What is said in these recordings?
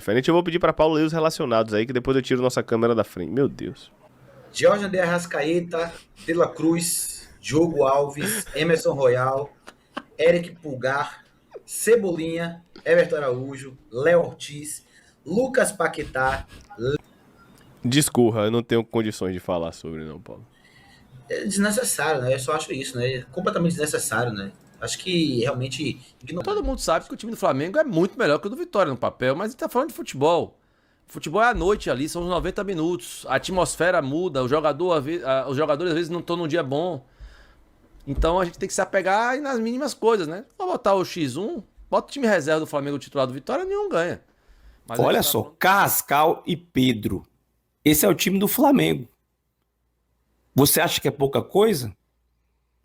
diferente. Eu vou pedir pra Paulo ler os relacionados aí, que depois eu tiro nossa câmera da frente. Meu Deus. Jorge de Arrascaeta, De La Cruz, Diogo Alves, Emerson Royal, Eric Pulgar, Cebolinha, Everton Araújo, Léo Ortiz, Lucas Paquetá. Discorra, eu não tenho condições de falar sobre, não, Paulo. É desnecessário, né? Eu só acho isso, né? Completamente desnecessário, né? Acho que realmente. Todo mundo sabe que o time do Flamengo é muito melhor que o do Vitória no papel, mas a gente tá falando de futebol. Futebol é à noite ali, são os 90 minutos. A atmosfera muda, os jogadores às vezes não estão num dia bom. Então a gente tem que se apegar nas mínimas coisas, né? Vou botar o X1, bota o time reserva do Flamengo titular do Vitória, nenhum ganha. Mas olha só, Carrascal e Pedro. Esse é o time do Flamengo. Você acha que é pouca coisa?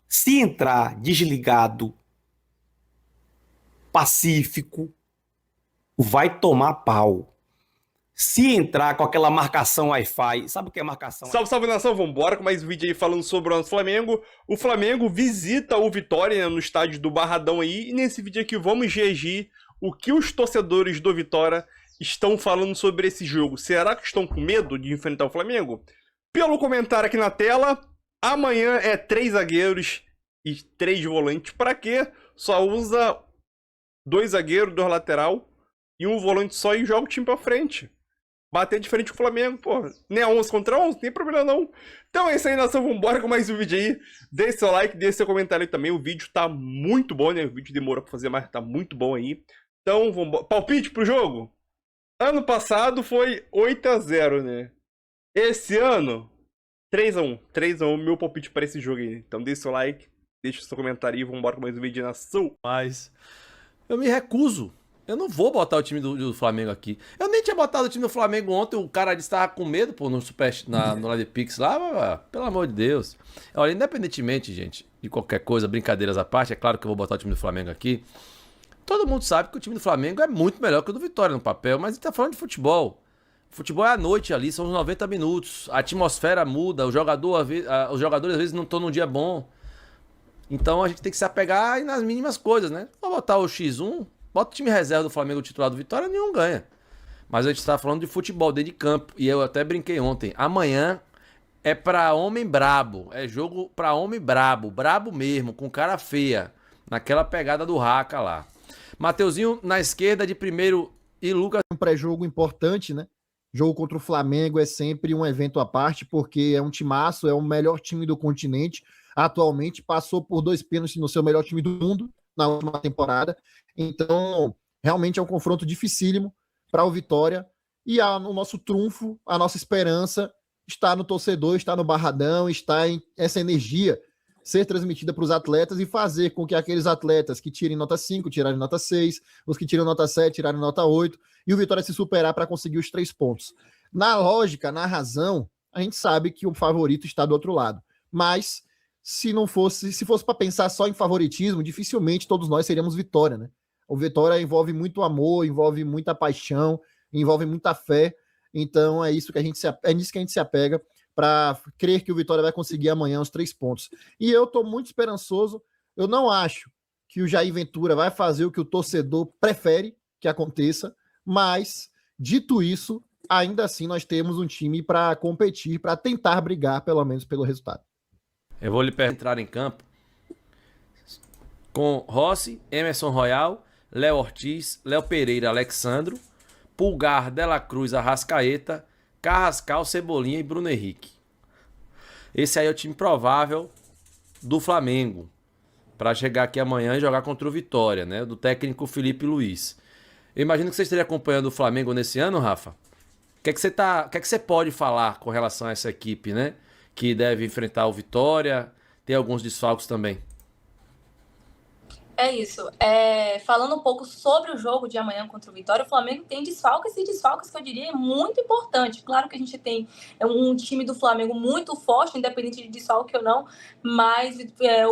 Se entrar desligado, pacífico, vai tomar pau. Se entrar com aquela marcação Wi-Fi, sabe o que é marcação? Salve, salve nação, vambora com mais um vídeo aí falando sobre o nosso Flamengo. O Flamengo visita o Vitória, né, no estádio do Barradão aí, e nesse vídeo aqui vamos reagir o que os torcedores do Vitória estão falando sobre esse jogo. Será que estão com medo de enfrentar o Flamengo? Pelo comentário aqui na tela, amanhã é 3 zagueiros e 3 volantes. Pra quê? Só usa 2 zagueiros, 2 lateral e um volante só e joga o time pra frente. Bater de frente com o Flamengo, pô. Nem a 11 contra 11, não tem problema não. Então é isso aí, nação. Vambora com mais um vídeo aí. Deixe seu like, deixe seu comentário aí também. O vídeo tá muito bom, né? O vídeo demorou pra fazer, mas tá muito bom aí. Então, vambora. Palpite pro jogo? Ano passado foi 8-0, né? Esse ano, 3-1. 3-1, meu palpite para esse jogo aí. Então deixe seu like, deixe seu comentário e vambora com mais um vídeo, nação. Mas eu me recuso. Eu não vou botar o time do Flamengo aqui. Eu nem tinha botado o time do Flamengo ontem. O cara disse que estava com medo, pô, no Live Pix lá. Mas, pelo amor de Deus. Olha, independentemente, gente, de qualquer coisa, brincadeiras à parte, é claro que eu vou botar o time do Flamengo aqui. Todo mundo sabe que o time do Flamengo é muito melhor que o do Vitória no papel, mas a gente tá falando de futebol. Futebol é à noite ali, são os 90 minutos. A atmosfera muda, os jogadores às vezes não estão num dia bom. Então a gente tem que se apegar nas mínimas coisas, né? Vou botar o X1, bota o time reserva do Flamengo titular do Vitória, nenhum ganha. Mas a gente tá falando de futebol dentro de campo. E eu até brinquei ontem. Amanhã é pra homem brabo. É jogo pra homem brabo. Brabo mesmo, com cara feia. Naquela pegada do Raca lá. Mateuzinho na esquerda de primeiro e Lucas. Um pré-jogo importante, né? Jogo contra o Flamengo é sempre um evento à parte, porque é um timaço, é o melhor time do continente. Atualmente passou por 2 pênaltis no seu melhor time do mundo na última temporada. Então, realmente é um confronto dificílimo para o Vitória. E o nosso trunfo, a nossa esperança está no torcedor, está no Barradão, está em essa energia ser transmitida para os atletas e fazer com que aqueles atletas que tirem nota 5, tirarem nota 6, os que tiram nota 7, tirarem nota 8, e o Vitória se superar para conseguir os 3 pontos. Na lógica, na razão, a gente sabe que o favorito está do outro lado. Mas, se fosse para pensar só em favoritismo, dificilmente todos nós seríamos Vitória, né? O Vitória envolve muito amor, envolve muita paixão, envolve muita fé. Então, é nisso que a gente se apega para crer que o Vitória vai conseguir amanhã os 3 pontos. E eu estou muito esperançoso. Eu não acho que o Jair Ventura vai fazer o que o torcedor prefere que aconteça, mas, dito isso, ainda assim nós temos um time para competir, para tentar brigar, pelo menos, pelo resultado. Eu vou lhe entrar em campo com Rossi, Emerson Royal, Léo Ortiz, Léo Pereira, Alexandro, Pulgar, De La Cruz, Arrascaeta, Carrascal, Cebolinha e Bruno Henrique. Esse aí é o time provável do Flamengo para chegar aqui amanhã e jogar contra o Vitória, né? Do técnico Felipe Luiz. Eu imagino que você esteja acompanhando o Flamengo nesse ano, Rafa. O que é que você pode falar com relação a essa equipe, né? Que deve enfrentar o Vitória, tem alguns desfalques também. É isso. Falando um pouco sobre o jogo de amanhã contra o Vitória, o Flamengo tem desfalques e desfalques que eu diria é muito importante. Claro que a gente tem um time do Flamengo muito forte, independente de desfalque ou não, mas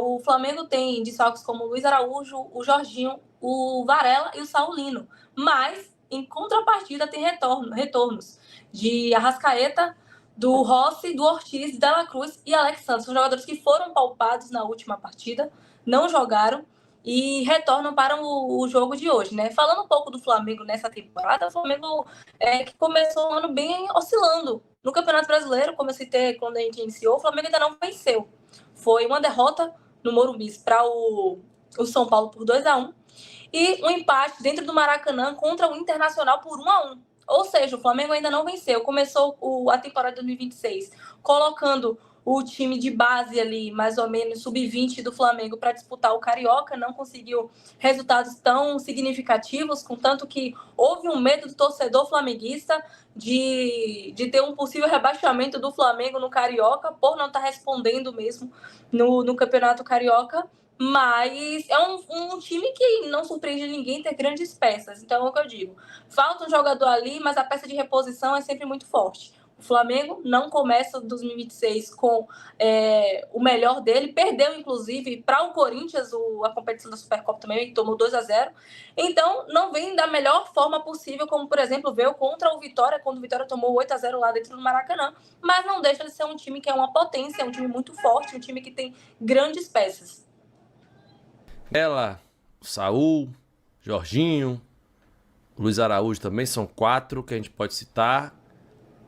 o Flamengo tem desfalques como o Luiz Araújo, o Jorginho, o Varela e o Saulino. Mas, em contrapartida, tem retornos de Arrascaeta, do Rossi, do Ortiz, De La Cruz e Alexandre. São jogadores que foram poupados na última partida, não jogaram. e retornam para o jogo de hoje, né? Falando um pouco do Flamengo nessa temporada, o Flamengo que começou o ano bem oscilando. No Campeonato Brasileiro, como eu citei quando a gente iniciou, o Flamengo ainda não venceu. Foi uma derrota no Morumbi para o São Paulo por 2-1 e um empate dentro do Maracanã contra o Internacional por 1-1. Ou seja, o Flamengo ainda não venceu. Começou a temporada de 2026 colocando o time de base ali, mais ou menos sub-20 do Flamengo, para disputar o Carioca, não conseguiu resultados tão significativos, contanto que houve um medo do torcedor flamenguista de ter um possível rebaixamento do Flamengo no Carioca, por não estar respondendo mesmo no Campeonato Carioca. Mas é um time que não surpreende ninguém ter grandes peças. Então é o que eu digo. Falta um jogador ali, mas a peça de reposição é sempre muito forte. O Flamengo não começa 2026 com o melhor dele. Perdeu, inclusive, para o Corinthians a competição da Supercopa também, tomou 2-0. Então, não vem da melhor forma possível, como, por exemplo, veio contra o Vitória, quando o Vitória tomou 8-0 lá dentro do Maracanã. Mas não deixa de ser um time que é uma potência, é um time muito forte, um time que tem grandes peças. Ela, Saul, Jorginho, Luiz Araújo também são 4 que a gente pode citar.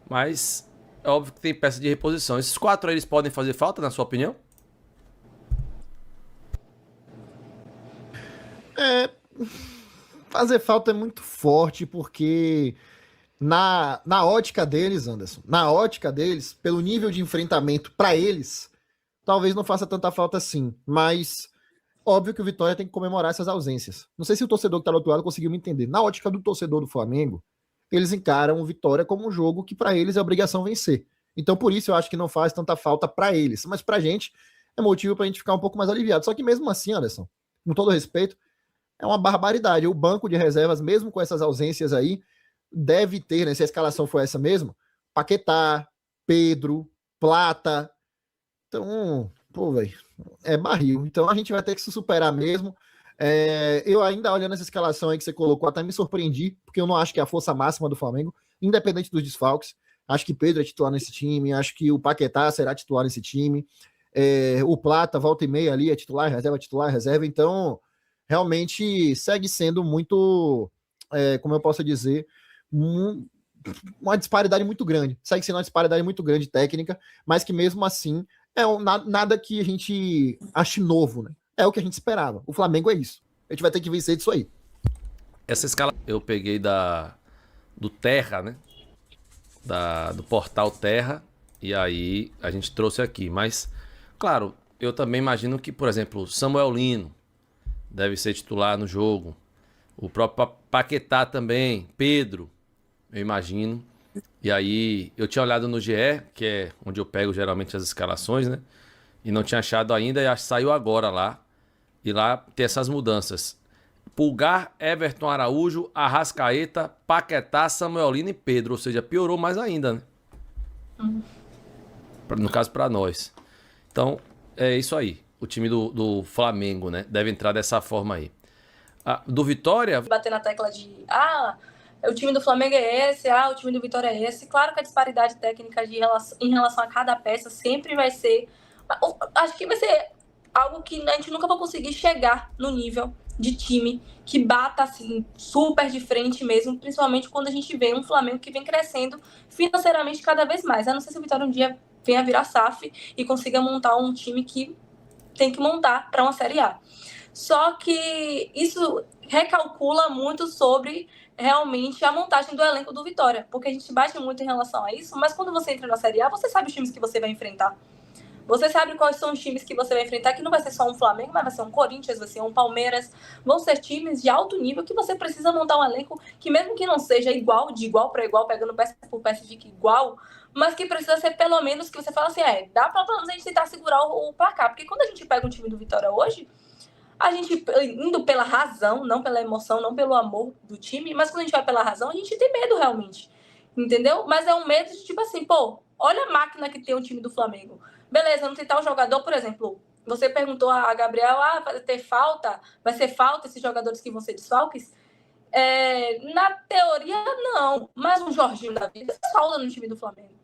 Mas é óbvio que tem peça de reposição. Esses 4 aí, eles podem fazer falta, na sua opinião? Fazer falta é muito forte, porque na ótica deles, Anderson, na ótica deles, pelo nível de enfrentamento para eles, talvez não faça tanta falta assim. Mas óbvio que o Vitória tem que comemorar essas ausências. Não sei se o torcedor que está do outro lado conseguiu me entender. Na ótica do torcedor do Flamengo, eles encaram o Vitória como um jogo que para eles é obrigação vencer. Então por isso eu acho que não faz tanta falta para eles. Mas pra gente é motivo pra gente ficar um pouco mais aliviado. Só que mesmo assim, Anderson, com todo respeito, é uma barbaridade. O banco de reservas, mesmo com essas ausências aí, deve ter, né, se a escalação for essa mesmo, Paquetá, Pedro, Plata. Então, pô, velho, é barril. Então a gente vai ter que se superar mesmo. Eu ainda olhando essa escalação aí que você colocou, até me surpreendi, porque eu não acho que é a força máxima do Flamengo, independente dos desfalques. Acho que Pedro é titular nesse time, acho que o Paquetá será titular nesse time, o Plata, volta e meia ali, é titular, reserva. Então, realmente segue sendo muito, como eu posso dizer, uma disparidade muito grande. Segue sendo uma disparidade muito grande técnica, mas que mesmo assim nada que a gente ache novo, né? É o que a gente esperava. O Flamengo é isso. A gente vai ter que vencer disso aí. Essa escala eu peguei do Terra, né? Do portal Terra. E aí a gente trouxe aqui. Mas, claro, eu também imagino que, por exemplo, Samuel Lino deve ser titular no jogo. O próprio Paquetá também. Pedro, eu imagino. E aí eu tinha olhado no GE, que é onde eu pego geralmente as escalações, né? E não tinha achado ainda, e acho que saiu agora lá. E lá tem essas mudanças. Pulgar, Everton Araújo, Arrascaeta, Paquetá, Samuel Lino e Pedro. Ou seja, piorou mais ainda, né? No caso, para nós. Então, é isso aí. O time do Flamengo, né? Deve entrar dessa forma aí. Do Vitória... Bater na tecla de... o time do Flamengo é esse, o time do Vitória é esse. Claro que a disparidade técnica em relação a cada peça sempre vai ser... Acho que vai ser algo que a gente nunca vai conseguir chegar no nível de time que bata assim, super de frente mesmo, principalmente quando a gente vê um Flamengo que vem crescendo financeiramente cada vez mais. A não ser se o Vitória um dia venha virar SAF e consiga montar um time que tem que montar para uma Série A. Só que isso recalcula muito sobre realmente a montagem do elenco do Vitória, porque a gente bate muito em relação a isso, mas quando você entra na Série A, você sabe os times que você vai enfrentar. Você sabe quais são os times que você vai enfrentar, que não vai ser só um Flamengo, mas vai ser um Corinthians, vai ser um Palmeiras. Vão ser times de alto nível que você precisa montar um elenco que, mesmo que não seja igual, de igual para igual, pegando peça por peça, fique igual, mas que precisa ser pelo menos que você fala assim, dá para pelo menos a gente tentar segurar o placar. Porque quando a gente pega um time do Vitória hoje, a gente indo pela razão, não pela emoção, não pelo amor do time, mas quando a gente vai pela razão, a gente tem medo realmente, entendeu? Mas é um medo de tipo assim, pô, olha a máquina que tem o time do Flamengo. Beleza, não tem tal jogador, por exemplo, você perguntou a Gabriel, vai ser falta esses jogadores que vão ser desfalques? Na teoria, não, mas um Jorginho da vida faz falta no time do Flamengo.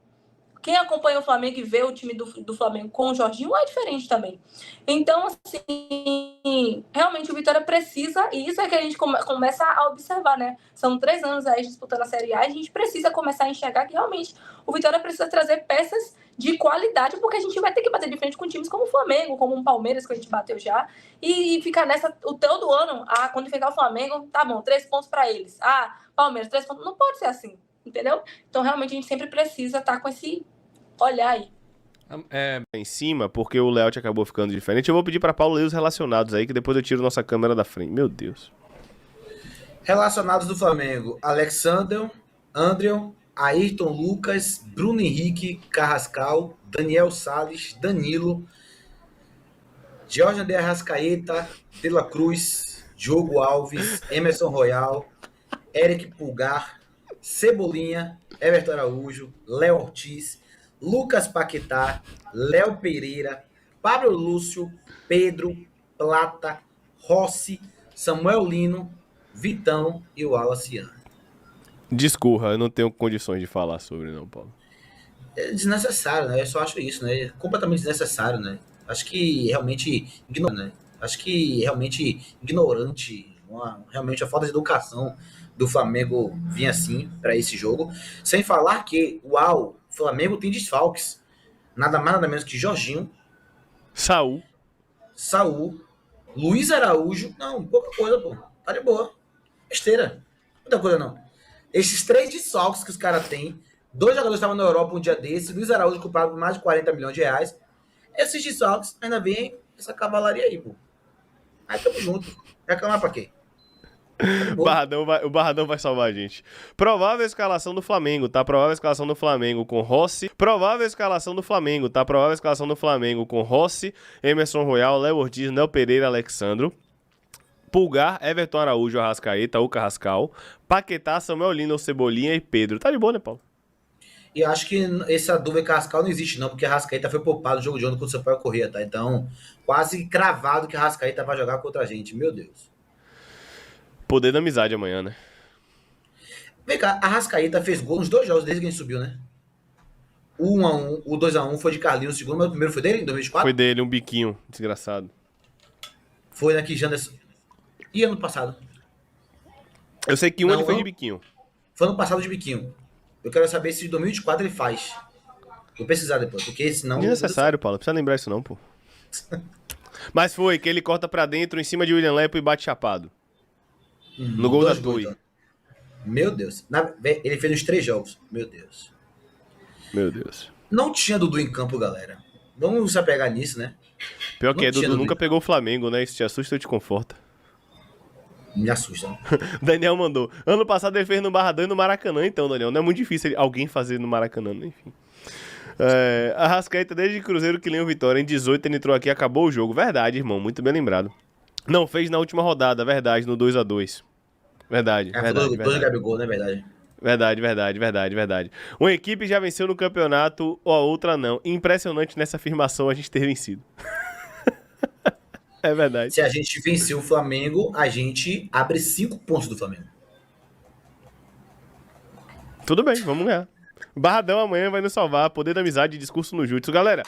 quem acompanha o Flamengo e vê o time do Flamengo com o Jorginho é diferente também. Então, assim, realmente o Vitória precisa, e isso é que a gente começa a observar, né? São 3 anos aí disputando a Série A, e a gente precisa começar a enxergar que realmente o Vitória precisa trazer peças de qualidade, porque a gente vai ter que bater de frente com times como o Flamengo, como o Palmeiras, que a gente bateu já, e ficar nessa, o todo ano, quando enfrentar o Flamengo, tá bom, 3 pontos para eles. Palmeiras, 3 pontos, não pode ser assim, entendeu? Então, realmente, a gente sempre precisa estar com esse olhar aí. Em cima, porque o layout acabou ficando diferente. Eu vou pedir pra Paulo ler os relacionados aí, que depois eu tiro nossa câmera da frente. Meu Deus. Relacionados do Flamengo: Alexander, Andrion, Ayrton Lucas, Bruno Henrique, Carrascal, Daniel Salles, Danilo, Jorge André Arrascaeta, De La Cruz, Diogo Alves, Emerson Royal, Eric Pulgar, Cebolinha, Everton Araújo, Léo Ortiz, Lucas Paquetá, Léo Pereira, Pablo Lúcio, Pedro, Plata, Rossi, Samuel Lino, Vitão e o Wallace. Discorra, eu não tenho condições de falar sobre, não, Paulo. É desnecessário, né? Eu só acho isso, né? Completamente desnecessário, né? Acho que realmente ignorante, realmente a falta de educação do Flamengo vinha assim para esse jogo. Sem falar que, o Flamengo tem desfalques. Nada mais, nada menos que Jorginho, Saul, Luiz Araújo. Não, pouca coisa, pô. Tá de boa. Besteira. Muita coisa não. Esses 3 desfalques que os caras têm, 2 jogadores estavam na Europa um dia desse, Luiz Araújo comprado por mais de 40 milhões de reais. Esses desfalques ainda vem essa cavalaria aí, pô. Aí tamo junto. Reclamar pra quê? O Barradão vai salvar a gente. Provável escalação do Flamengo, tá? Provável escalação do Flamengo com Rossi. Provável escalação do Flamengo, tá? Provável escalação do Flamengo com Rossi, Emerson Royal, Léo Ortiz, Léo Pereira, Alexandro. Pulgar, Everton Araújo, Arrascaeta, o Carrascal. Paquetá, Samuel Lino, Cebolinha e Pedro. Tá de boa, né, Paulo? E eu acho que essa dúvida Carrascal não existe não, porque a Arrascaeta foi poupado no jogo de ontem contra o Sampaio Corrêa, tá? Então, quase cravado que a Arrascaeta vai jogar contra a gente. Meu Deus. Poder da amizade amanhã, né? Vem cá, a Arrascaeta fez gol nos 2 jogos desde que a gente subiu, né? O 1x1, o 2x1 foi de Carlinhos, o segundo, mas o primeiro foi dele, em 2024? Foi dele, um biquinho, desgraçado. Foi daqui, Janderson. E ano passado? Eu sei que Não, ele foi não. de biquinho. Foi ano passado de biquinho. Eu quero saber se em 2024 ele faz. Vou pesquisar depois, porque senão... Desnecessário, Paulo. Não precisa lembrar isso não, pô. Mas foi que ele corta pra dentro, em cima de William Lepo e bate chapado. No gol da 2 gols, Tui. então. Meu Deus. Ele fez os 3 jogos. Meu Deus. Meu Deus. Não tinha Dudu em campo, galera. Vamos se apegar nisso, né? Pior que Não é, tinha Dudu Dudu. nunca pegou o Flamengo, né? Isso te assusta ou te conforta? Me assusta. Daniel mandou. Ano passado ele fez no Barradão e no Maracanã, então, Daniel. Não é muito difícil alguém fazer no Maracanã, né? Enfim. Arrascaeta desde Cruzeiro que leu Vitória. Em 18 ele entrou aqui e acabou o jogo. Verdade, irmão. Muito bem lembrado. Não, fez na última rodada, verdade, no 2x2. Verdade, verdade. Dois Gabigol, né? Verdade. Verdade. Uma equipe já venceu no campeonato, ou a outra não. Impressionante nessa afirmação a gente ter vencido. É verdade. Se a gente vencer o Flamengo, a gente abre 5 pontos do Flamengo. Tudo bem, vamos ganhar. Barradão amanhã vai nos salvar. Poder da amizade e discurso no Jutsu. Galera,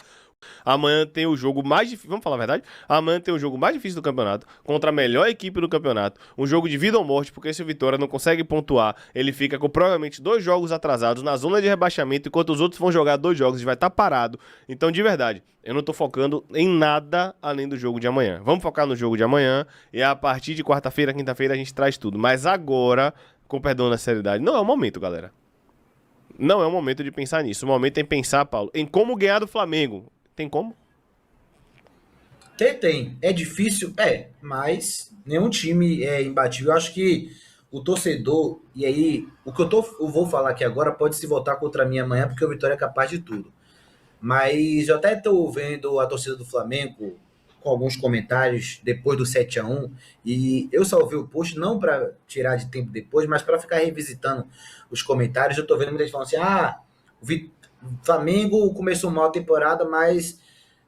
amanhã tem o jogo mais difícil. Vamos falar a verdade? Amanhã tem o jogo mais difícil do campeonato. Contra a melhor equipe do campeonato. Um jogo de vida ou morte, porque se o Vitória não consegue pontuar, ele fica com provavelmente 2 jogos atrasados na zona de rebaixamento, enquanto os outros vão jogar 2 jogos e vai estar parado. Então, de verdade, eu não tô focando em nada além do jogo de amanhã. Vamos focar no jogo de amanhã. E a partir de quarta-feira, quinta-feira, a gente traz tudo. Mas agora, com perdão da seriedade, não é o momento, galera. Não é o momento de pensar nisso. O momento é pensar, Paulo, em como ganhar do Flamengo. Tem como? Tem. É difícil? Mas nenhum time é imbatível. Eu acho que o torcedor, e aí, o que eu vou falar aqui agora pode se voltar contra mim amanhã, porque o Vitória é capaz de tudo. Mas eu até estou vendo a torcida do Flamengo com alguns comentários depois do 7x1, e eu salvei o post não para tirar de tempo depois, mas para ficar revisitando os comentários. Eu estou vendo muita gente falando assim, o Flamengo começou mal a temporada, mas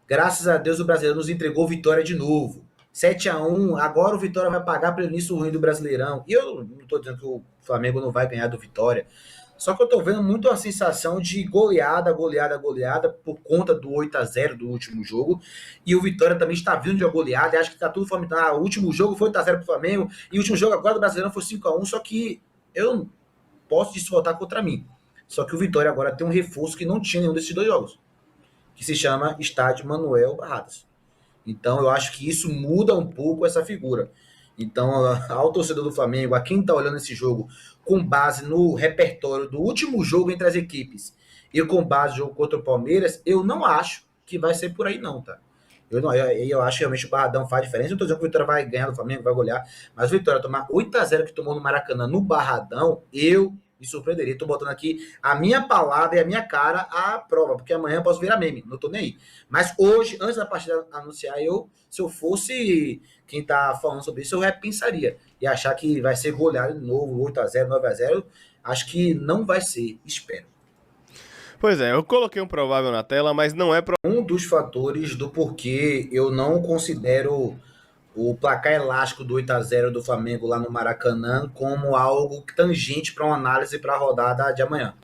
graças a Deus o Brasileirão nos entregou vitória de novo. 7x1, agora o Vitória vai pagar pelo início ruim do Brasileirão. E eu não estou dizendo que o Flamengo não vai ganhar do Vitória, Só que eu tô vendo muito a sensação de goleada por conta do 8-0 do último jogo. E o Vitória também está vindo de uma goleada. E acho que tá tudo falando. O último jogo foi 8-0 pro Flamengo. E o último jogo agora do Brasileirão foi 5-1. Só que eu não posso disso voltar contra mim. Só que o Vitória agora tem um reforço que não tinha nenhum desses dois jogos, que se chama Estádio Manuel Barradas. Então eu acho que isso muda um pouco essa figura. Então, ao torcedor do Flamengo, a quem está olhando esse jogo com base no repertório do último jogo entre as equipes e com base no jogo contra o Palmeiras, eu não acho que vai ser por aí não, tá? Eu acho que realmente o Barradão faz diferença. Eu não tô dizendo que o Vitória vai ganhar do Flamengo, vai golear, mas o Vitória tomar 8-0 que tomou no Maracanã, no Barradão, eu me surpreenderia. Tô botando aqui a minha palavra e a minha cara à prova, porque amanhã eu posso virar meme, não tô nem aí. Mas hoje, antes da partida anunciar, se eu fosse quem tá falando sobre isso, eu repensaria. E achar que vai ser goleado de novo, 8-0, 9-0, acho que não vai ser, espero. Pois é, eu coloquei um provável na tela, mas não é Um dos fatores do porquê eu não considero o placar elástico do 8-0 do Flamengo lá no Maracanã como algo tangente para uma análise para a rodada de amanhã.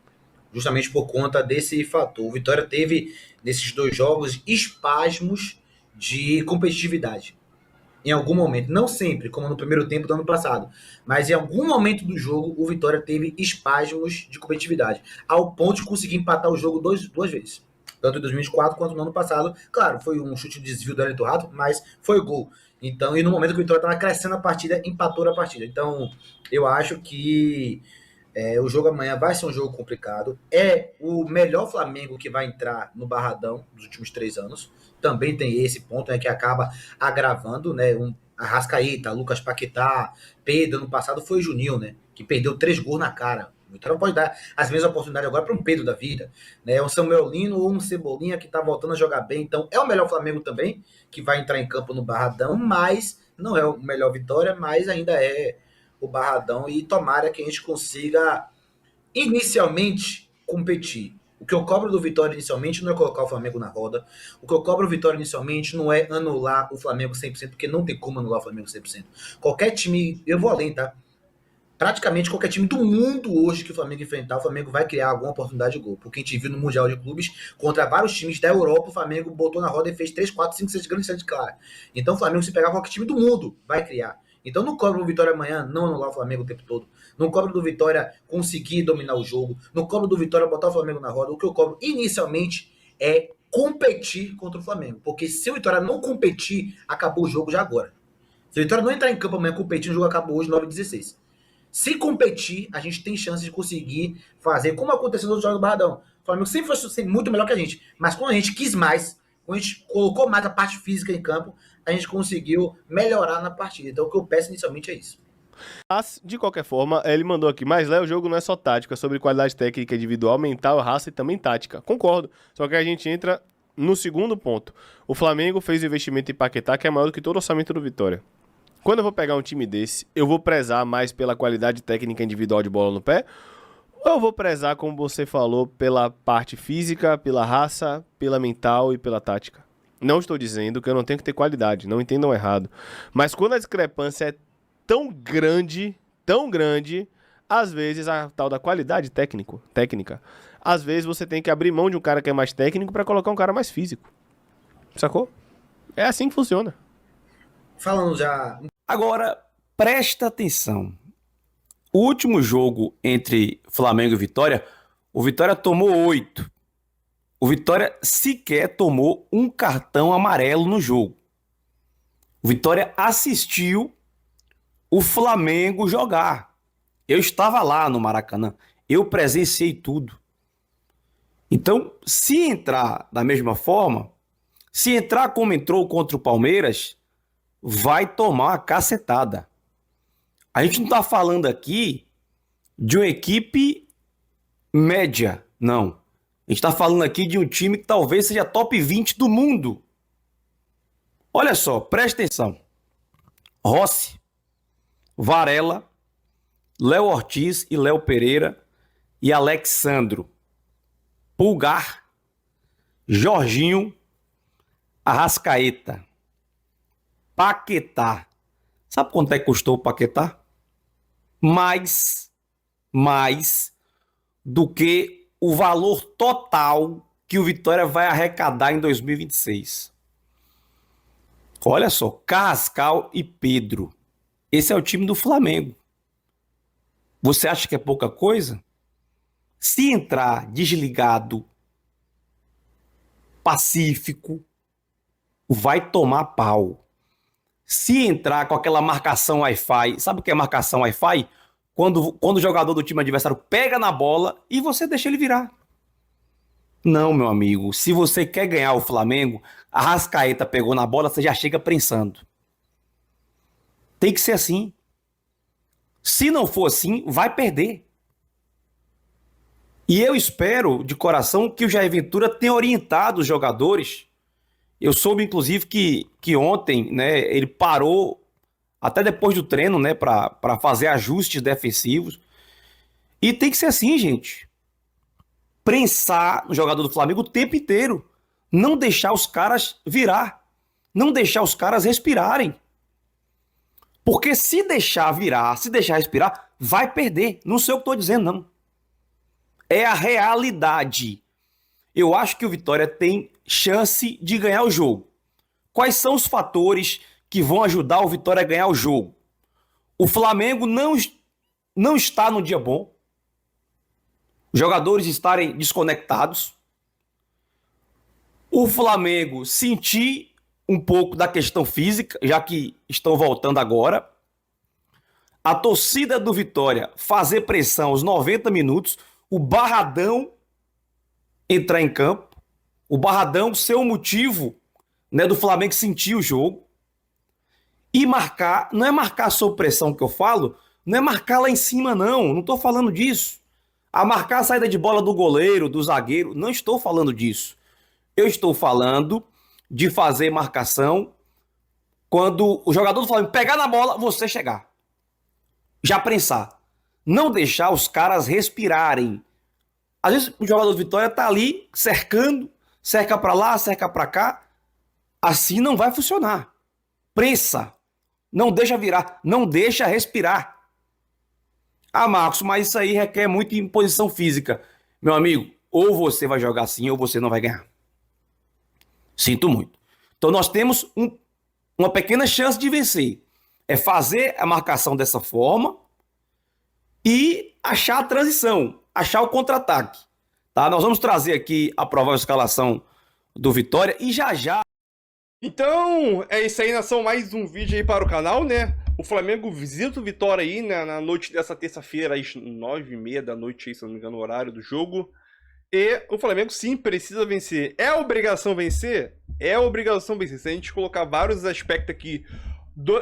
Justamente por conta desse fator. O Vitória teve, nesses dois jogos, espasmos de competitividade. Em algum momento, não sempre, como no primeiro tempo do ano passado, mas em algum momento do jogo, o Vitória teve espasmos de competitividade, ao ponto de conseguir empatar o jogo duas vezes. Tanto em 2024 quanto no ano passado. Claro, foi um chute de desvio do Hélio Rato, mas foi gol. Então, e no momento que o Vitória estava crescendo a partida, empatou a partida. Então, eu acho que o jogo amanhã vai ser um jogo complicado. É o melhor Flamengo que vai entrar no Barradão dos últimos 3 anos. Também tem esse ponto, né, que acaba agravando, né? Arrascaeta, Lucas Paquetá, Pedro, ano passado foi o Juninho, né? Que perdeu 3 gols na cara. O Vitória não pode dar as mesmas oportunidades agora para um Pedro da vida, né? Um Samuel Lino ou um Cebolinha que está voltando a jogar bem. Então, é o melhor Flamengo também, que vai entrar em campo no Barradão, mas não é o melhor Vitória, mas ainda é o Barradão. E tomara que a gente consiga inicialmente competir. O que eu cobro do Vitória inicialmente não é colocar o Flamengo na roda. O que eu cobro do Vitória inicialmente não é anular o Flamengo 100%, porque não tem como anular o Flamengo 100%. Qualquer time, eu vou além, tá? Praticamente qualquer time do mundo hoje que o Flamengo enfrentar, o Flamengo vai criar alguma oportunidade de gol. Porque a gente viu no Mundial de Clubes, contra vários times da Europa, o Flamengo botou na roda e fez 3, 4, 5, 6 grandes chances de clara. Então o Flamengo, se pegar qualquer time do mundo, vai criar. Então não cobro do Vitória amanhã não anular o Flamengo o tempo todo. Não cobro do Vitória conseguir dominar o jogo. Não cobro do Vitória botar o Flamengo na roda. O que eu cobro inicialmente é competir contra o Flamengo. Porque se o Vitória não competir, acabou o jogo já agora. Se o Vitória não entrar em campo amanhã competindo, o jogo acabou hoje 9-16. Se competir, a gente tem chance de conseguir fazer, como aconteceu nos jogos do Barradão. O Flamengo sempre foi muito melhor que a gente. Mas quando a gente quis mais, quando a gente colocou mais a parte física em campo, a gente conseguiu melhorar na partida. Então o que eu peço inicialmente é isso. Mas, de qualquer forma, ele mandou aqui, mas Léo, o jogo não é só tática, é sobre qualidade técnica individual, mental, raça e também tática. Concordo, só que a gente entra no segundo ponto. O Flamengo fez investimento em Paquetá, que é maior do que todo o orçamento do Vitória. Quando eu vou pegar um time desse, eu vou prezar mais pela qualidade técnica individual de bola no pé, ou eu vou prezar, como você falou, pela parte física, pela raça, pela mental e pela tática? Não estou dizendo que eu não tenho que ter qualidade, não entendam errado. Mas quando a discrepância é tão grande, às vezes a tal da qualidade técnica, às vezes você tem que abrir mão de um cara que é mais técnico para colocar um cara mais físico. Sacou? É assim que funciona. Falando já... Agora, presta atenção. O último jogo entre Flamengo e Vitória, o Vitória tomou 8. O Vitória sequer tomou um cartão amarelo no jogo. O Vitória assistiu o Flamengo jogar. Eu estava lá no Maracanã. Eu presenciei tudo. Então, se entrar da mesma forma, se entrar como entrou contra o Palmeiras, vai tomar uma cacetada. A gente não está falando aqui de uma equipe média, não. A gente está falando aqui de um time que talvez seja top 20 do mundo. Olha só, presta atenção. Rossi, Varela, Léo Ortiz e Léo Pereira e Alexandro, Pulgar, Jorginho, Arrascaeta, Paquetá. Sabe quanto é que custou o Paquetá? Mais do que o valor total que o Vitória vai arrecadar em 2026. Olha só, Carrascal e Pedro. Esse é o time do Flamengo. Você acha que é pouca coisa? Se entrar desligado, pacífico, vai tomar pau. Se entrar com aquela marcação Wi-Fi, sabe o que é marcação Wi-Fi? Quando o jogador do time adversário pega na bola e você deixa ele virar. Não, meu amigo, se você quer ganhar o Flamengo, a Arrascaeta pegou na bola, você já chega prensando. Tem que ser assim. Se não for assim, vai perder. E eu espero, de coração, que o Jair Ventura tenha orientado os jogadores. Eu soube, inclusive, que ontem, né, ele parou, até depois do treino, né, para fazer ajustes defensivos. E tem que ser assim, gente. Prensar o jogador do Flamengo o tempo inteiro. Não deixar os caras virar. Não deixar os caras respirarem. Porque se deixar virar, se deixar respirar, vai perder. Não sei o que estou dizendo, não. É a realidade. Eu acho que o Vitória tem chance de ganhar o jogo. Quais são os fatores que vão ajudar o Vitória a ganhar o jogo? O Flamengo não está no dia bom. Os jogadores estarem desconectados. O Flamengo sentir um pouco da questão física, já que estão voltando agora. A torcida do Vitória fazer pressão aos 90 minutos. O Barradão entrar em campo. O Barradão ser o motivo, né, do Flamengo sentir o jogo. E marcar, não é marcar sob pressão que eu falo, não é marcar lá em cima, não estou falando disso. A marcar a saída de bola do goleiro, do zagueiro, não estou falando disso. Eu estou falando de fazer marcação quando o jogador do Flamengo pegar na bola, você chegar. Já prensar. Não deixar os caras respirarem. Às vezes o jogador do Vitória tá ali cercando, cerca para lá, cerca para cá. Assim não vai funcionar. Prensa. Não deixa virar, não deixa respirar. Ah, Marcos, mas isso aí requer muita imposição física. Meu amigo, ou você vai jogar assim ou você não vai ganhar. Sinto muito. Então nós temos uma pequena chance de vencer. É fazer a marcação dessa forma e achar a transição, achar o contra-ataque. Tá? Nós vamos trazer aqui a provável escalação do Vitória e já. Então, é isso aí, nação. Mais um vídeo aí para o canal, né? O Flamengo visita o Vitória aí, né, na noite dessa terça-feira, às 9h30 da noite, aí, se não me engano, o horário do jogo. E o Flamengo, sim, precisa vencer. É obrigação vencer? É obrigação vencer. Se a gente colocar vários aspectos aqui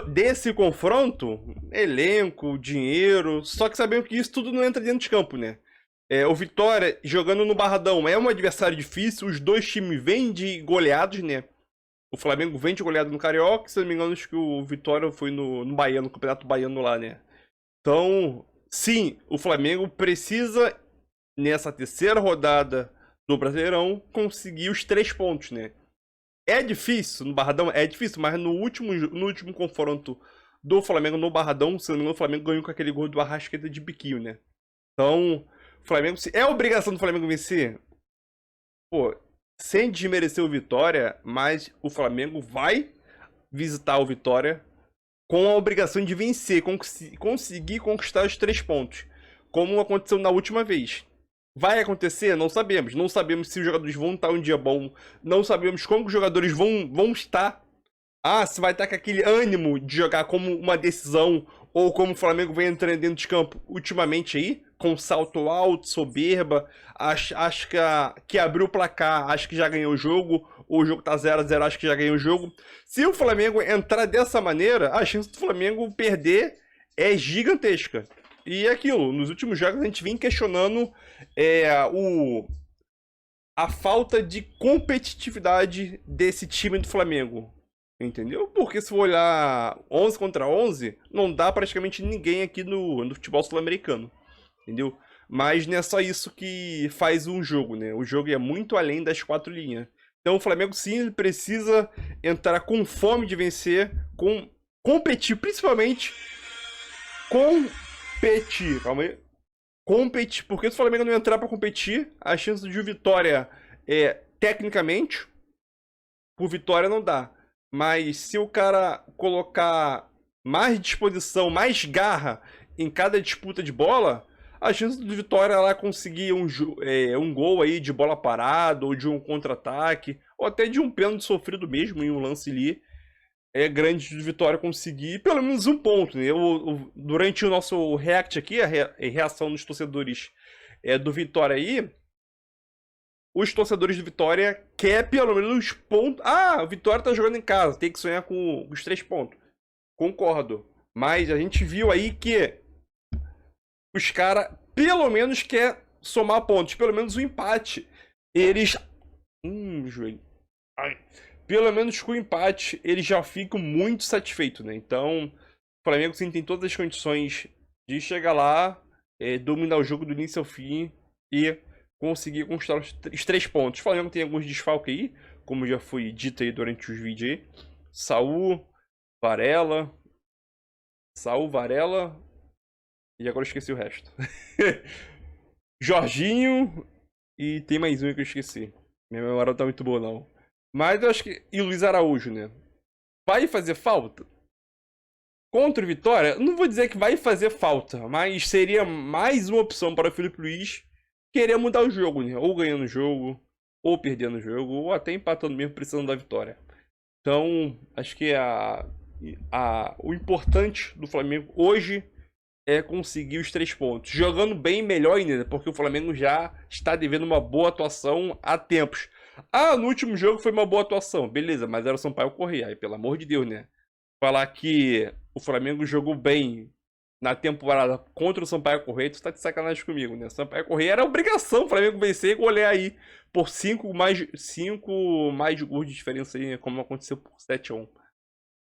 desse confronto, elenco, dinheiro, só que sabemos que isso tudo não entra dentro de campo, né? O Vitória jogando no Barradão é um adversário difícil, os dois times vêm de goleados, né? O Flamengo vem de goleado no Carioca, se não me engano, acho que o Vitória foi no Baiano, no Campeonato Baiano lá, né? Então, sim, o Flamengo precisa, nessa terceira rodada do Brasileirão, conseguir os 3 pontos, né? É difícil no Barradão? É difícil, mas no último confronto do Flamengo no Barradão, se não me engano, o Flamengo ganhou com aquele gol do Arrascaeta de biquinho, né? Então, o Flamengo... É obrigação do Flamengo vencer? Pô, sem desmerecer o Vitória, mas o Flamengo vai visitar o Vitória com a obrigação de vencer, conseguir conquistar os 3 pontos, como aconteceu na última vez. Vai acontecer? Não sabemos. Não sabemos se os jogadores vão estar um dia bom, não sabemos como os jogadores vão estar. Se vai estar com aquele ânimo de jogar como uma decisão, ou como o Flamengo vem entrando dentro de campo ultimamente aí, com salto alto, soberba, acho que abriu o placar, acho que já ganhou o jogo, ou o jogo tá 0-0, acho que já ganhou o jogo. Se o Flamengo entrar dessa maneira, a chance do Flamengo perder é gigantesca. E é aquilo, nos últimos jogos a gente vem questionando a falta de competitividade desse time do Flamengo. Entendeu? Porque se for olhar 11 contra 11, não dá praticamente ninguém aqui no futebol sul-americano. Entendeu? Mas não é só isso que faz um jogo, né? O jogo é muito além das 4 linhas. Então o Flamengo sim, ele precisa entrar com fome de vencer, competir, principalmente competir. Calma aí. porque se o Flamengo não entrar pra competir, a chance de vitória tecnicamente, por vitória não dá. Mas se o cara colocar mais disposição, mais garra em cada disputa de bola, a chance de vitória lá conseguir um gol aí de bola parada, ou de um contra-ataque, ou até de um pênalti sofrido mesmo em um lance ali, é grande de vitória conseguir pelo menos um ponto, né? Durante o nosso react aqui, a reação dos torcedores do Vitória aí, os torcedores do Vitória querem pelo menos pontos. Ah, o Vitória tá jogando em casa, tem que sonhar com os 3 pontos. Concordo. Mas a gente viu aí que os caras pelo menos querem somar pontos, pelo menos o empate. Eles... joelho. Ai. Pelo menos com o empate, eles já ficam muito satisfeitos, né? Então, o Flamengo sim, tem todas as condições de chegar lá, dominar o jogo do início ao fim e conseguir conquistar os 3 pontos. O Flamengo tem alguns desfalques aí, como já foi dito aí durante os vídeos aí. Saul, Varela, e agora eu esqueci o resto. Jorginho e tem mais um que eu esqueci. Minha memória não tá muito boa, não. Mas eu acho que... E o Luiz Araújo, né? Vai fazer falta? Contra o Vitória, não vou dizer que vai fazer falta, mas seria mais uma opção para o Felipe Luiz querer mudar o jogo, né? Ou ganhando o jogo, ou perdendo o jogo, ou até empatando mesmo, precisando da vitória. Então, acho que o importante do Flamengo hoje é conseguir os 3 pontos. Jogando bem, melhor ainda, porque o Flamengo já está devendo uma boa atuação há tempos. Ah, no último jogo foi uma boa atuação. Beleza, mas era o Sampaio Corrêa. Aí, pelo amor de Deus, né? Falar que o Flamengo jogou bem na temporada contra o Sampaio Corrêa, tu tá de sacanagem comigo, né? Sampaio Corrêa era obrigação o Flamengo vencer e golear aí por 5 mais de gols de diferença aí, né? Como aconteceu por 7-1.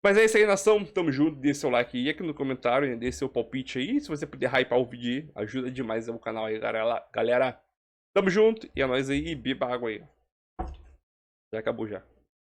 Mas é isso aí, nação. Tamo junto. Dê seu like aí aqui no comentário, né? Dê seu palpite aí. Se você puder hypar o vídeo, ajuda demais o canal aí, galera. Tamo junto. E é nóis aí. Beba água aí. Já acabou já.